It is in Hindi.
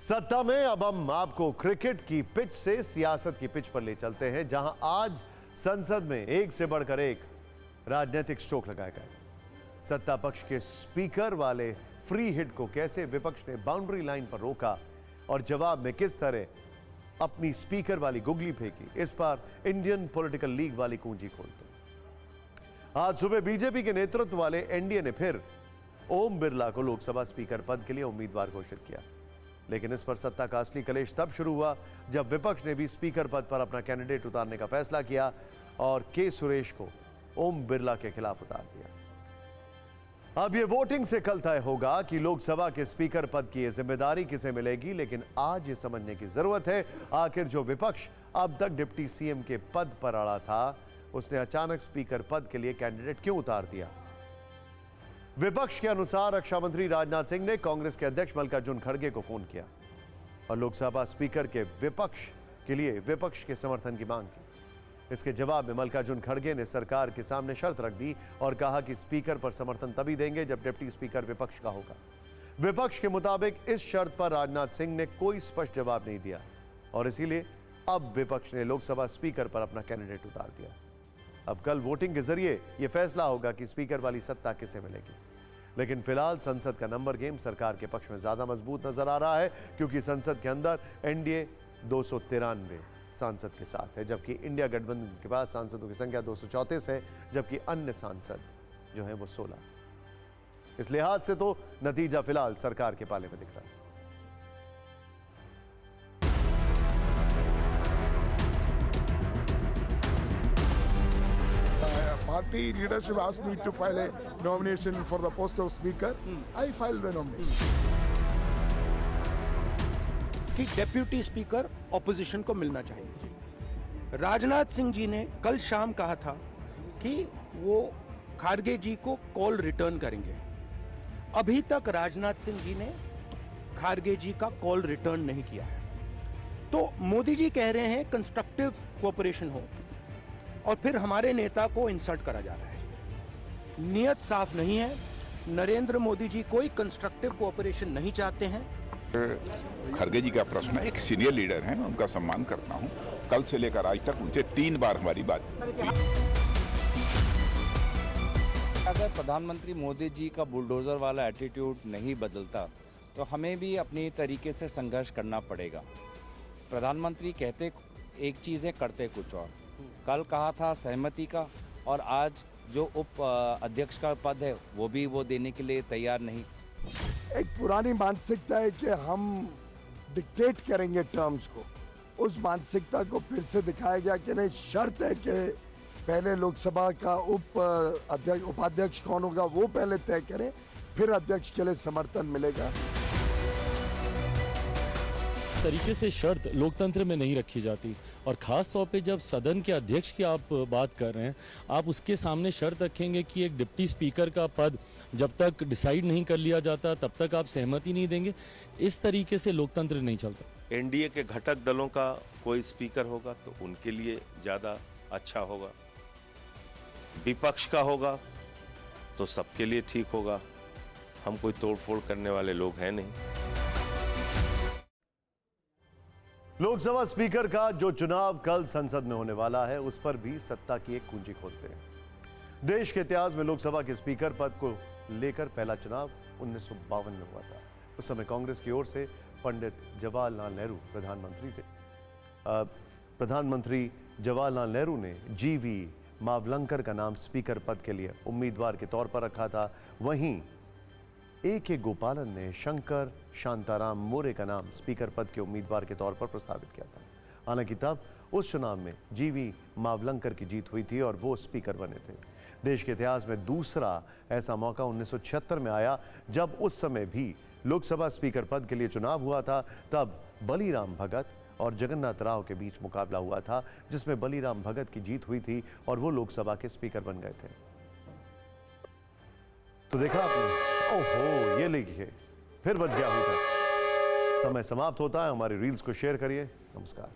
सत्ता में अब हम आपको क्रिकेट की पिच से सियासत की पिच पर ले चलते हैं, जहां आज संसद में एक से बढ़कर एक राजनीतिक स्ट्रोक लगाया गया। सत्ता पक्ष के स्पीकर वाले फ्री हिट को कैसे विपक्ष ने बाउंड्री लाइन पर रोका और जवाब में किस तरह अपनी स्पीकर वाली गुगली फेंकी, इस पर इंडियन पॉलिटिकल लीग वाली कुंजी खोलते हैं। आज सुबह बीजेपी के नेतृत्व वाले एनडीए ने फिर ओम बिरला को लोकसभा स्पीकर पद के लिए उम्मीदवार घोषित किया, लेकिन इस पर सत्ता का असली कलेश तब शुरू हुआ जब विपक्ष ने भी स्पीकर पद पर अपना कैंडिडेट उतारने का फैसला किया और के सुरेश को ओम बिरला के खिलाफ उतार दिया। अब यह वोटिंग से कल तय होगा कि लोकसभा के स्पीकर पद की यह जिम्मेदारी किसे मिलेगी, लेकिन आज ये समझने की जरूरत है आखिर जो विपक्ष अब तक डिप्टी सीएम के पद पर अड़ा था, उसने अचानक स्पीकर पद के लिए कैंडिडेट क्यों उतार दिया। विपक्ष के अनुसार रक्षा मंत्री राजनाथ सिंह ने कांग्रेस के अध्यक्ष मल्लिकार्जुन खड़गे को फोन किया और लोकसभा स्पीकर के विपक्ष के लिए विपक्ष के समर्थन की मांग की। इसके जवाब में मल्लिकार्जुन खड़गे ने सरकार के सामने शर्त रख दी और कहा कि स्पीकर पर समर्थन तभी देंगे जब डिप्टी स्पीकर विपक्ष का होगा। विपक्ष के मुताबिक इस शर्त पर राजनाथ सिंह ने कोई स्पष्ट जवाब नहीं दिया और इसीलिए अब विपक्ष ने लोकसभा स्पीकर पर अपना कैंडिडेट उतार दिया। अब कल वोटिंग के जरिए यह फैसला होगा कि स्पीकर वाली सत्ता किसे मिलेगी, लेकिन फिलहाल संसद का नंबर गेम सरकार के पक्ष में ज्यादा मजबूत नजर आ रहा है, क्योंकि संसद के अंदर एनडीए 293 सांसद के साथ है, जबकि इंडिया गठबंधन के बाद सांसदों की संख्या 234 है, जबकि अन्य सांसद जो है वो 16। इस लिहाज से तो नतीजा फिलहाल सरकार के पाले में दिख रहा है। Party leadership asked me to file a nomination for the post of speaker. I filed the nomination. कि डेप्यूटी स्पीकर ऑपोजिशन को मिलना चाहिए। राजनाथ सिंह जी ने कल शाम कहा था कि वो खारगे जी को कॉल रिटर्न करेंगे। अभी तक राजनाथ सिंह जी ने खारगे जी का कॉल रिटर्न नहीं किया है। तो मोदी जी कह रहे हैं कंस्ट्रक्टिव कोऑपरेशन हो और फिर हमारे नेता को इंसल्ट करा जा रहा है। नियत साफ नहीं है। नरेंद्र मोदी जी कोई कंस्ट्रक्टिव कोऑपरेशन नहीं चाहते हैं। खड़गे जी का प्रश्न है, एक सीनियर लीडर हैं, मैं उनका सम्मान करता हूं। कल से लेकर आज तक उनसे 3 बार हमारी बात हुई। अगर प्रधानमंत्री मोदी जी का बुलडोजर वाला एटीट्यूड नहीं बदलता तो हमें भी अपनी तरीके से संघर्ष करना पड़ेगा। प्रधानमंत्री कहते एक चीज़ है, करते कुछ और। कल कहा था सहमति का और आज जो उप अध्यक्ष का पद है वो देने के लिए तैयार नहीं। एक पुरानी मानसिकता है कि हम डिक्टेट करेंगे टर्म्स को, उस मानसिकता को फिर से दिखाया गया कि नहीं, शर्त है कि पहले लोकसभा का उपाध्यक्ष कौन होगा वो पहले तय करें, फिर अध्यक्ष के लिए समर्थन मिलेगा। तरीके से शर्त लोकतंत्र में नहीं रखी जाती, और ख़ास तौर पे जब सदन के अध्यक्ष की आप बात कर रहे हैं, आप उसके सामने शर्त रखेंगे कि एक डिप्टी स्पीकर का पद जब तक डिसाइड नहीं कर लिया जाता तब तक आप सहमति नहीं देंगे। इस तरीके से लोकतंत्र नहीं चलता। एनडीए के घटक दलों का कोई स्पीकर होगा तो उनके लिए ज़्यादा अच्छा होगा, विपक्ष का होगा तो सबके लिए ठीक होगा। हम कोई तोड़फोड़ करने वाले लोग हैं नहीं। लोकसभा स्पीकर का जो चुनाव कल संसद में होने वाला है, उस पर भी सत्ता की एक कुंजी खोलते हैं। देश के इतिहास में लोकसभा के स्पीकर पद को लेकर पहला चुनाव 1952 में हुआ था। उस समय कांग्रेस की ओर से पंडित जवाहरलाल नेहरू प्रधानमंत्री थे। प्रधानमंत्री जवाहरलाल नेहरू ने जीवी मावलंकर का नाम स्पीकर पद के लिए उम्मीदवार के तौर पर रखा था। वहीं A.K. गोपालन ने शंकर शांताराम मोरे का नाम स्पीकर पद के उम्मीदवार के तौर पर प्रस्तावित किया था। हालांकि तब उस चुनाव में जीवी मावलंकर की जीत हुई थी और वो स्पीकर बने थे। देश के इतिहास में दूसरा ऐसा मौका 1976 में आया, जब उस समय भी लोकसभा स्पीकर पद के लिए चुनाव हुआ था। तब बलीराम भगत और जगन्नाथ राव के बीच मुकाबला हुआ था, जिसमें बलीराम भगत की जीत हुई थी और वो लोकसभा के स्पीकर बन गए थे। तो देखा आपने, ओहो, ये लिखिए फिर बच गया होगा। समय समाप्त होता है। हमारी रील्स को शेयर करिए। नमस्कार।